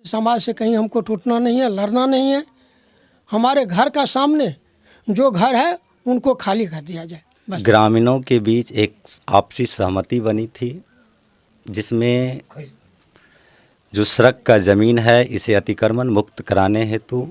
समाज से कहीं हमको टूटना नहीं है, लड़ना नहीं है। हमारे घर का सामने जो घर है उनको खाली कर दिया जाए बस। ग्रामीणों के बीच एक आपसी सहमति बनी थी जिसमें जो सड़क का ज़मीन है इसे अतिक्रमण मुक्त कराने हेतु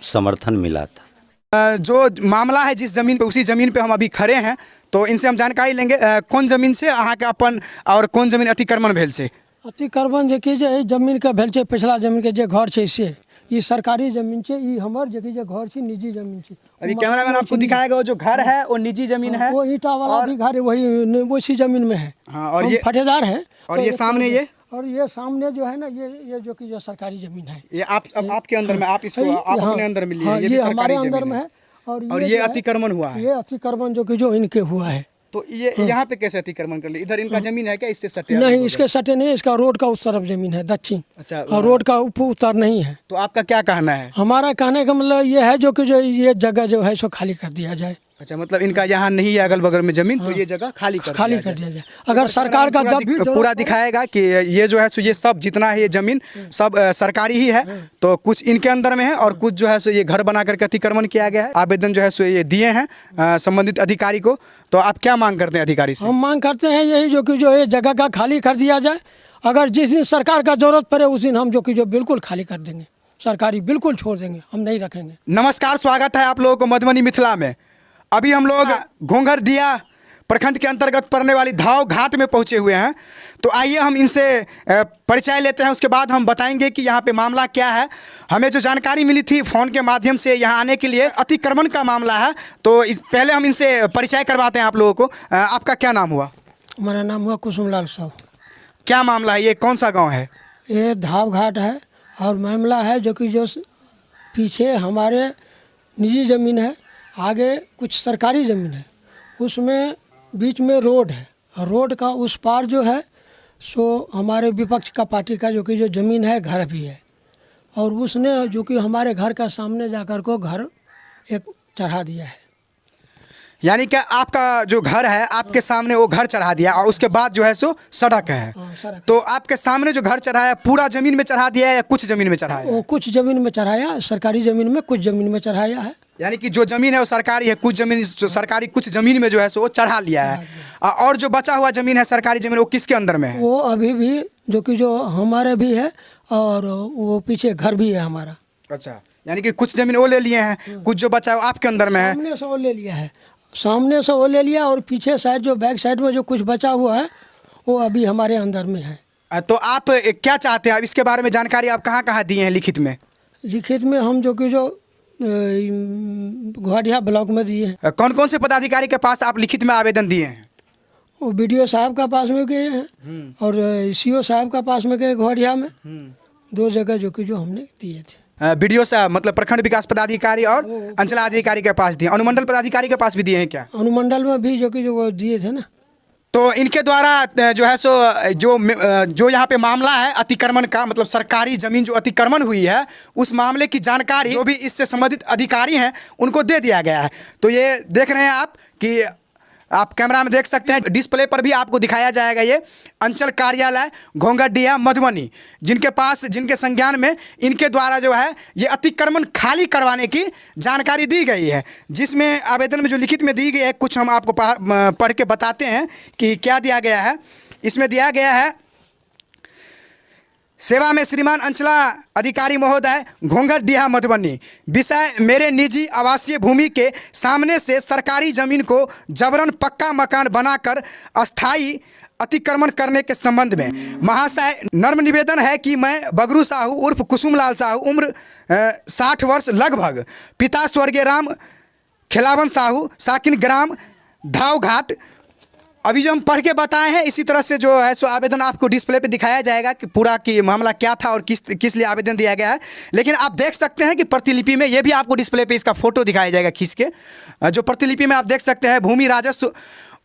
समर्थन मिला था। जो मामला है जिस ज़मीन पे उसी ज़मीन पे हम अभी खड़े हैं, तो इनसे हम जानकारी लेंगे कौन ज़मीन से अहाँ के अपन और कौन ज़मीन अतिक्रमण भेल से। अतिक्रमण जे जमीन का भेल छै, पिछला जमीन के जे घर छै से ये सरकारी जमीन छै, ये हमर जे घर छै निजी जमीन छै। अभी कैमरामैन आपको दिखाएगा वो जो घर है वो निजी जमीन है, वो ईटा वाला भी घर है वही उसी जमीन में है। हाँ, और ये फटेदार है। और ये सामने ये सामने जो है ना ये जो सरकारी जमीन है, ये आपके अंदर में, आप इसको आप अपने अंदर में लिए, ये भी हमारे सरकारी अंदर जमीन में है। है। और ये अतिक्रमण हुआ है। ये अतिक्रमण जो इनके हुआ है। तो ये यहाँ पे कैसे अतिक्रमण कर लिया? इधर इनका जमीन है क्या? इससे सटे नहीं, इसके सटे नहीं, इसका रोड का उस तरफ जमीन है दक्षिण। अच्छा, और रोड का उत्तर नहीं है। तो आपका क्या कहना है? हमारा कहने का मतलब ये है जो ये जगह जो है सो खाली कर दिया जाए। अच्छा, मतलब इनका यहाँ नहीं है अगल बगल में जमीन, तो ये जगह खाली कर दिया जाए। अगर सरकार का जब भी पूरा दिखाएगा कि ये जो है सो ये सब जितना है ये जमीन सब सरकारी ही है, तो कुछ इनके अंदर में है और कुछ जो है सो ये घर बना करके अतिक्रमण किया गया है। आवेदन जो है सो ये दिए हैं संबंधित अधिकारी को। तो आप क्या मांग करते हैं अधिकारी से? हम मांग करते हैं यही जो ये जगह का खाली कर दिया जाए। अगर जिस दिन सरकार का जरूरत पड़े उस दिन हम जो बिल्कुल खाली कर देंगे, सरकारी बिल्कुल छोड़ देंगे, हम नहीं रखेंगे। नमस्कार, स्वागत है आप लोगों को मधुबनी मिथिला में। अभी हम लोग घोंघरडीह प्रखंड के अंतर्गत पड़ने वाली धाव घाट में पहुंचे हुए हैं। तो आइए हम इनसे परिचय लेते हैं, उसके बाद हम बताएंगे कि यहाँ पे मामला क्या है। हमें जो जानकारी मिली थी फ़ोन के माध्यम से यहाँ आने के लिए, अतिक्रमण का मामला है। तो पहले हम इनसे परिचय करवाते हैं आप लोगों को। आपका क्या नाम हुआ? हमारा नाम हुआ कुसुमलाल साहू। क्या मामला है? ये कौन सा गाँव है? ये धाव घाट है और मामला है जो पीछे हमारे निजी ज़मीन है, आगे कुछ सरकारी ज़मीन है, उसमें बीच में रोड है। रोड का उस पार जो है सो हमारे विपक्ष का पार्टी का जो ज़मीन है, घर भी है। और उसने जो कि हमारे घर का सामने जाकर को घर एक चढ़ा दिया है। यानी कि आपका जो घर है आपके सामने वो घर चढ़ा दिया और उसके बाद जो है सो सड़क है। सड़क। तो आपके सामने जो घर चढ़ाया पूरा ज़मीन में चढ़ा दिया है या कुछ ज़मीन में चढ़ाया? वो कुछ ज़मीन में चढ़ाया, सरकारी ज़मीन में, कुछ ज़मीन में चढ़ाया है। यानी कि जो ज़मीन है वो सरकारी है, कुछ ज़मीन जो सरकारी कुछ ज़मीन में जो है सो वो चढ़ा लिया है। और जो बचा हुआ ज़मीन है सरकारी ज़मीन, वो किसके अंदर में है? वो अभी भी जो हमारे भी है और वो पीछे घर भी है हमारा। अच्छा, यानी कि कुछ ज़मीन वो ले लिए हैं, कुछ जो बचा है वो आपके अंदर में है। सामने से वो ले लिया है, सामने से वो ले लिया और पीछे साइड जो बैक साइड में जो कुछ बचा हुआ है वो अभी हमारे अंदर में है। तो आप क्या चाहते हैं? अब इसके बारे में जानकारी आप कहाँ दिए हैं लिखित में? लिखित में हम जो घोड़िया ब्लॉक में दिए हैं। कौन कौन से पदाधिकारी के पास आप लिखित में आवेदन दिए हैं? वो BDO साहब का पास में गए हैं और CO साहब का पास में गए घोड़िया में। 2 जगह जो हमने दिए थे। BDO साहब मतलब प्रखंड विकास पदाधिकारी और अंचलाधिकारी के पास दिए। अनुमंडल पदाधिकारी के पास भी दिए हैं क्या? अनुमंडल में भी जो वो दिए थे ना। तो इनके द्वारा जो है सो जो यहाँ पे मामला है अतिक्रमण का, मतलब सरकारी ज़मीन जो अतिक्रमण हुई है उस मामले की जानकारी जो भी इससे संबंधित अधिकारी हैं उनको दे दिया गया है। तो ये देख रहे हैं आप कि आप कैमरा में देख सकते हैं, डिस्प्ले पर भी आपको दिखाया जाएगा। ये अंचल कार्यालय घोंघरडीह मधुबनी, जिनके संज्ञान में इनके द्वारा जो है ये अतिक्रमण खाली करवाने की जानकारी दी गई है, जिसमें आवेदन में जो लिखित में दी गई है कुछ हम आपको पढ़ के बताते हैं कि क्या दिया गया है। इसमें दिया गया है, सेवा में श्रीमान अंचला अधिकारी महोदय घोंघरडीह मधुबनी, विषय मेरे निजी आवासीय भूमि के सामने से सरकारी ज़मीन को जबरन पक्का मकान बनाकर अस्थायी अतिक्रमण करने के संबंध में महाशय नर्म निवेदन है कि मैं बगरू साहू उर्फ कुसुमलाल साहू, उम्र 60 वर्ष लगभग, पिता स्वर्गीय राम खिलावन साहू, साकिन ग्राम धाव घाट। अभी जो हम पढ़ के बताए हैं इसी तरह से जो है सो आवेदन आपको डिस्प्ले पे दिखाया जाएगा कि पूरा की मामला क्या था और किस लिए आवेदन दिया गया है। लेकिन आप देख सकते हैं कि प्रतिलिपि में ये भी आपको डिस्प्ले पे इसका फ़ोटो दिखाया जाएगा खींच के। जो प्रतिलिपि में आप देख सकते हैं, भूमि राजस्व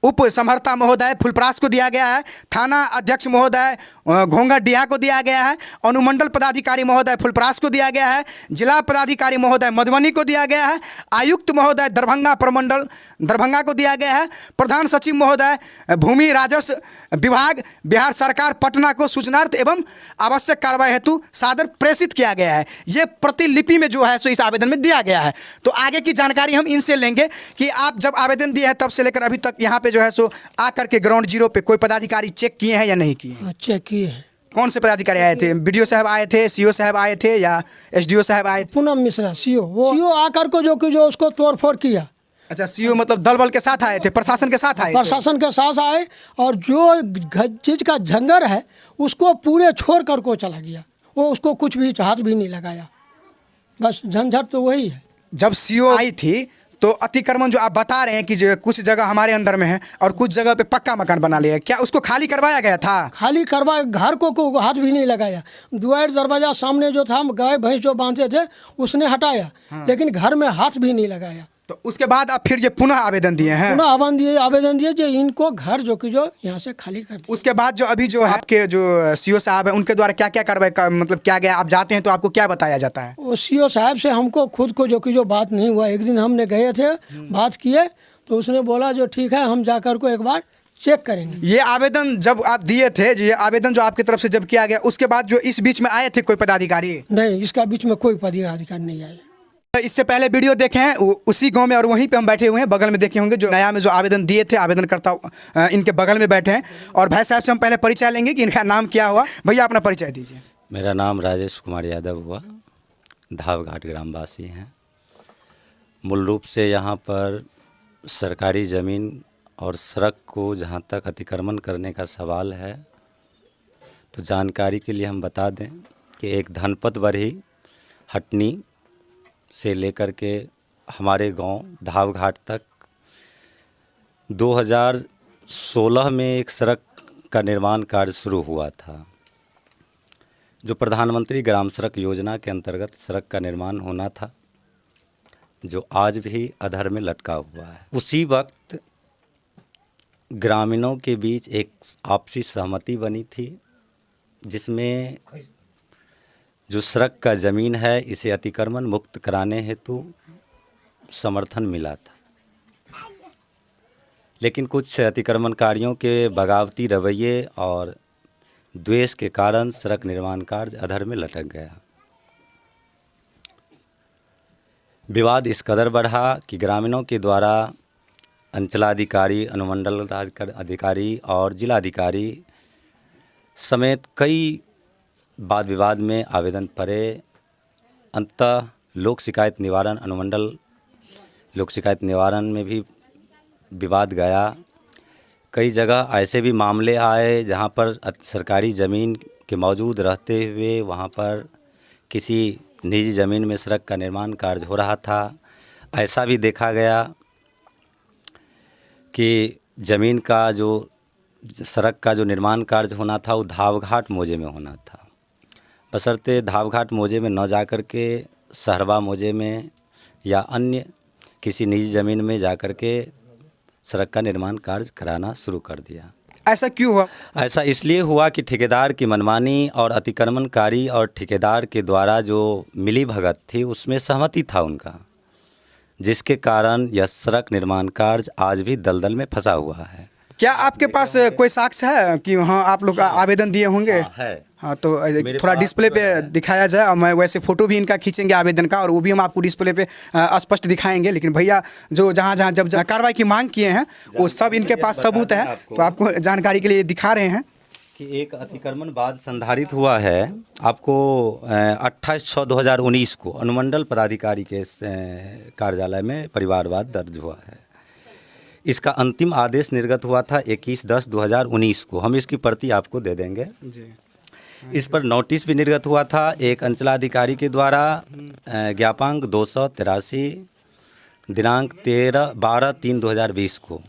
उप समहर्ता महोदय फुलपरास को दिया गया है, थाना अध्यक्ष महोदय घोंघाडीहा को दिया गया है, अनुमंडल पदाधिकारी महोदय फुलपरास को दिया गया है, जिला पदाधिकारी महोदय मधुबनी को दिया गया है, आयुक्त महोदय दरभंगा प्रमंडल दरभंगा को दिया गया है, प्रधान सचिव महोदय भूमि राजस्व विभाग बिहार सरकार पटना को सूचनार्थ एवं आवश्यक कार्रवाई हेतु सादर प्रेषित किया गया है। ये प्रतिलिपि में जो है सो इस आवेदन में दिया गया है। तो आगे की जानकारी हम इनसे लेंगे कि आप जब आवेदन दिए हैं तब से लेकर अभी तक यहाँ पे जो है सो आकर के ग्राउंड जीरो पे कोई पदाधिकारी चेक किए हैं या नहीं किए हैं? चेक किए हैं। कौन से पदाधिकारी आए थे? बीडीओ साहब आए थे, सीओ साहब आए थे या एसडीओ साहब आए थे? पूनम मिश्रा सीओ आकर को जो उसको तोड़फोड़ किया। अच्छा, सीओ मतलब दल बल के साथ आए थे, प्रशासन के साथ आए थे? प्रशासन के साथ आए और जो चीज का झंगर है उसको पूरे छोड़ कर को चला गया। वो उसको कुछ भी हाथ भी नहीं लगाया। बस झंझट तो वही है। जब सीओ आई थी तो अतिक्रमण जो आप बता रहे हैं कि जो कुछ जगह हमारे अंदर में है और कुछ जगह पे पक्का मकान बना लिया है, क्या उसको खाली करवाया गया था? खाली करवा घर को हाथ भी नहीं लगाया। द्वार दरवाजा सामने जो था गाय भैंस जो बांधते थे उसने हटाया। लेकिन घर में हाथ भी नहीं लगाया। तो उसके बाद आप फिर ये पुनः आवेदन दिए हैं? पुनः आवेदन दिए जो इनको घर जो यहाँ से खाली कर दिया। उसके बाद जो अभी जो है आपके जो सीओ साहब है उनके द्वारा क्या क्या कार्रवाई मतलब क्या गया? आप जाते हैं तो आपको क्या बताया जाता है? वो सीओ साहब से हमको खुद को जो बात नहीं हुआ। एक दिन हमने गए थे, बात किए तो उसने बोला जो ठीक है हम जाकर को एक बार चेक करेंगे। ये आवेदन जब आप दिए थे, ये आवेदन जो आपकी तरफ से जब किया गया उसके बाद जो इस बीच में आए थे कोई पदाधिकारी? नहीं, इसका बीच में कोई पदाधिकारी नहीं आए। इससे पहले वीडियो देखे हैं उसी गांव में और वहीं पे हम बैठे हुए हैं। बगल में देखे होंगे जो नया में जो आवेदन दिए थे आवेदनकर्ता इनके बगल में बैठे हैं। और भाई साहब से हम पहले परिचय लेंगे कि इनका नाम क्या हुआ। भैया अपना परिचय दीजिए। मेरा नाम राजेश कुमार यादव हुआ, धावघाट ग्रामवासी हैं। मूल रूप से यहाँ पर सरकारी ज़मीन और सड़क को जहाँ तक अतिक्रमण करने का सवाल है तो जानकारी के लिए हम बता दें कि एक धनपत बरही हटनी से लेकर के हमारे गांव धावघाट तक 2016 में एक सड़क का निर्माण कार्य शुरू हुआ था, जो प्रधानमंत्री ग्राम सड़क योजना के अंतर्गत सड़क का निर्माण होना था, जो आज भी अधर में लटका हुआ है। उसी वक्त ग्रामीणों के बीच एक आपसी सहमति बनी थी जिसमें जो सड़क का ज़मीन है इसे अतिक्रमण मुक्त कराने हेतु समर्थन मिला था। लेकिन कुछ अतिक्रमणकारियों के बगावती रवैये और द्वेष के कारण सड़क निर्माण कार्य अधर में लटक गया। विवाद इस कदर बढ़ा कि ग्रामीणों के द्वारा अंचलाधिकारी, अनुमंडल अधिकारी और जिलाधिकारी समेत कई वाद विवाद में आवेदन पड़े। अंततः लोक शिकायत निवारण अनुमंडल लोक शिकायत निवारण में भी विवाद गया। कई जगह ऐसे भी मामले आए जहां पर सरकारी ज़मीन के मौजूद रहते हुए वहां पर किसी निजी ज़मीन में सड़क का निर्माण कार्य हो रहा था। ऐसा भी देखा गया कि ज़मीन का जो सड़क का जो निर्माण कार्य होना था वो धावघाट मौजे में होना था, बशर्ते धावघाट मौजे में न जाकर के सहरवा मौजे में या अन्य किसी निजी ज़मीन में जाकर के सड़क का निर्माण कार्य कराना शुरू कर दिया। ऐसा क्यों हुआ? ऐसा इसलिए हुआ कि ठेकेदार की मनमानी और अतिक्रमणकारी और ठेकेदार के द्वारा जो मिली भगत थी उसमें सहमति था उनका, जिसके कारण यह सड़क निर्माण कार्य आज भी दलदल में फंसा हुआ है। क्या आपके पास कोई साक्ष्य है कि हाँ आप लोग आवेदन दिए होंगे? है। हाँ, तो थोड़ा डिस्प्ले पे दिखाया जाए और मैं वैसे फ़ोटो भी इनका खींचेंगे आवेदन का और वो भी हम आपको डिस्प्ले पे स्पष्ट दिखाएंगे। लेकिन भैया जो जहाँ जहाँ जब कार्रवाई की मांग किए हैं वो सब इनके पास सबूत है, तो आपको जानकारी के लिए दिखा रहे हैं कि एक अतिक्रमण बाद संधारित हुआ है। आपको 28/6/2019 को अनुमंडल पदाधिकारी के कार्यालय में परिवारवाद दर्ज हुआ है। इसका अंतिम आदेश निर्गत हुआ था 21/10/2019 को। हम इसकी प्रति आपको दे देंगे जी। इस पर नोटिस भी निर्गत हुआ था एक अंचलाधिकारी के द्वारा ज्ञापांक 283 दिनांक 12/3/2020 को।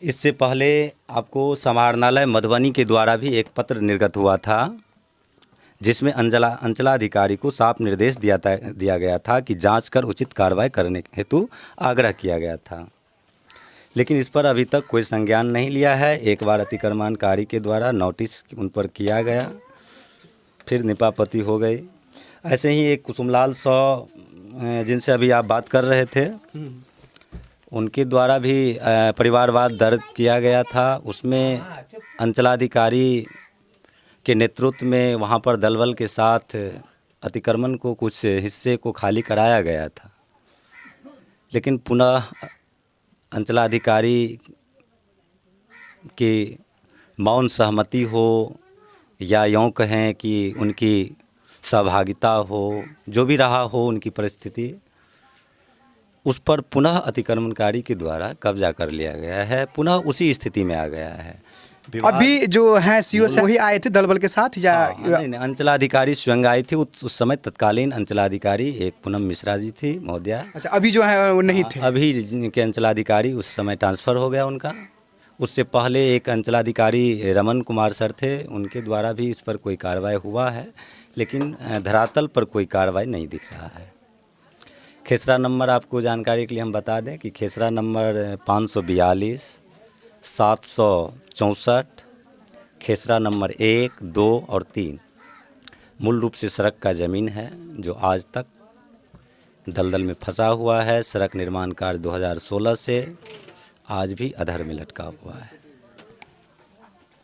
इससे पहले आपको समाहरणालय मधुबनी के द्वारा भी एक पत्र निर्गत हुआ था जिसमें अंचलाधिकारी को साफ निर्देश दिया गया था कि जांच कर उचित कार्रवाई करने हेतु आग्रह किया गया था। लेकिन इस पर अभी तक कोई संज्ञान नहीं लिया है। एक बार अतिक्रमणकारी के द्वारा नोटिस उन पर किया गया, फिर निपापति हो गई। ऐसे ही एक कुसुमलाल सौ जिनसे अभी आप बात कर रहे थे, उनके द्वारा भी परिवारवाद दर्ज किया गया था। उसमें अंचलाधिकारी के नेतृत्व में वहाँ पर दलबल के साथ अतिक्रमण को कुछ हिस्से को खाली कराया गया था, लेकिन पुनः अंचलाधिकारी की मौन सहमति हो या यूँ कहें कि उनकी सहभागिता हो, जो भी रहा हो उनकी परिस्थिति, उस पर पुनः अतिक्रमणकारी के द्वारा कब्जा कर लिया गया है, पुनः उसी स्थिति में आ गया है। अभी जो है सीओ से वही आए थे दलबल के साथ या नहीं, अंचलाधिकारी स्वयं आई थी। उस समय तत्कालीन अंचलाधिकारी एक पूनम मिश्रा जी थी महोदया। अच्छा, अभी जो है वो नहीं थे। अभी के अंचलाधिकारी उस समय ट्रांसफ़र हो गया उनका। उससे पहले एक अंचलाधिकारी रमन कुमार सर थे, उनके द्वारा भी इस पर कोई कार्रवाई हुआ है, लेकिन धरातल पर कोई कार्रवाई नहीं दिख रहा है। खेसरा नंबर आपको जानकारी के लिए हम बता दें कि खेसरा नंबर 542, 764, खेसरा नंबर 1, 2 और 3 मूल रूप से सड़क का ज़मीन है, जो आज तक दलदल में फंसा हुआ है। सड़क निर्माण कार्य 2016 से आज भी अधर में लटका हुआ है।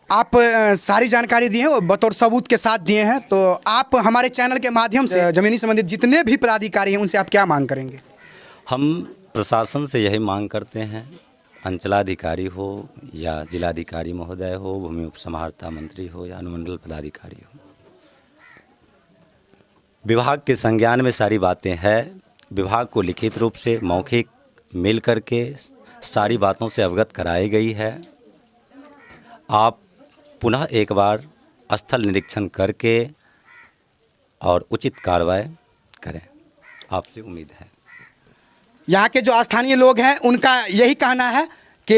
आप सारी जानकारी दिए हैं, बतौर सबूत के साथ दिए हैं, तो आप हमारे चैनल के माध्यम से ज़मीनी संबंधित जितने भी पदाधिकारी हैं उनसे आप क्या मांग करेंगे? हम प्रशासन से यही मांग करते हैं, अंचलाधिकारी हो या जिलाधिकारी महोदय हो, भूमि उपसमाहर्ता मंत्री हो या अनुमंडल पदाधिकारी हो, विभाग के संज्ञान में सारी बातें हैं। विभाग को लिखित रूप से मौखिक मिल करके सारी बातों से अवगत कराई गई है। आप पुनः एक बार स्थल निरीक्षण करके और उचित कार्रवाई करें, आपसे उम्मीद है। यहाँ के जो स्थानीय लोग हैं उनका यही कहना है कि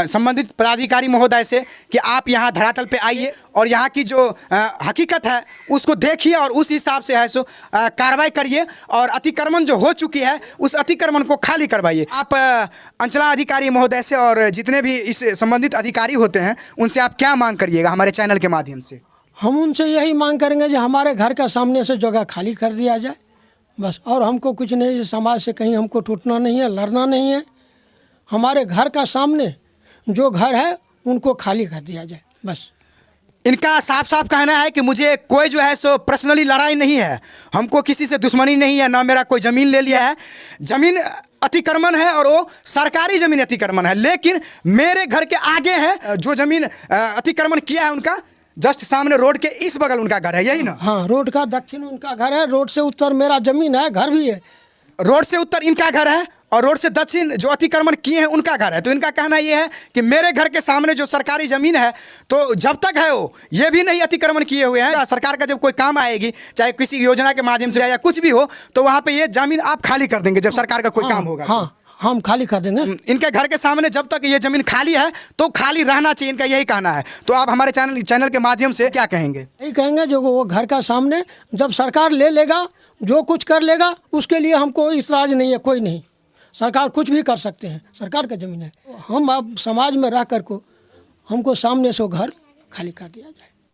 संबंधित पदाधिकारी महोदय से कि आप यहाँ धरातल पे आइए और यहाँ की जो हकीकत है उसको देखिए और उस हिसाब से है सो कार्रवाई करिए और अतिक्रमण जो हो चुकी है उस अतिक्रमण को खाली करवाइए। आप अंचलाधिकारी महोदय से और जितने भी इस संबंधित अधिकारी होते हैं उनसे आप क्या मांग करिएगा हमारे चैनल के माध्यम से? हम उनसे यही मांग करेंगे कि हमारे घर का सामने से जगह खाली कर दिया जाए बस, और हमको कुछ नहीं, समाज से कहीं हमको टूटना नहीं है, लड़ना नहीं है। हमारे घर का सामने जो घर है उनको खाली कर दिया जाए बस। इनका साफ साफ कहना है कि मुझे कोई जो है सो पर्सनली लड़ाई नहीं है, हमको किसी से दुश्मनी नहीं है, ना मेरा कोई ज़मीन ले लिया है। ज़मीन अतिक्रमण है और वो सरकारी ज़मीन अतिक्रमण है, लेकिन मेरे घर के आगे है जो ज़मीन अतिक्रमण किया है उनका जस्ट सामने रोड के इस बगल उनका घर है, यही ना? हाँ, रोड का दक्षिण उनका घर है, रोड से उत्तर मेरा ज़मीन है, घर भी है। रोड से उत्तर इनका घर है और रोड से दक्षिण जो अतिक्रमण किए हैं उनका घर है। तो इनका कहना ये है कि मेरे घर के सामने जो सरकारी ज़मीन है तो जब तक है वो ये भी नहीं अतिक्रमण किए हुए हैं। सरकार का जब कोई काम आएगी, चाहे किसी योजना के माध्यम से या कुछ भी हो, तो वहाँ पे ये ज़मीन आप खाली कर देंगे जब सरकार का कोई काम होगा। हाँ, हम खाली कर देंगे। इनके घर के सामने जब तक ये ज़मीन खाली है तो खाली रहना चाहिए, इनका यही कहना है। तो आप हमारे चैनल के माध्यम से क्या कहेंगे? यही कहेंगे जो वो घर का सामने जब सरकार ले लेगा, जो कुछ कर लेगा, उसके लिए हमको इतराज़ नहीं है, कोई नहीं। सरकार कुछ भी कर सकते हैं, सरकार का ज़मीन है। हम अब समाज में रह कर को हमको सामने से घर खाली कर दिया जाए।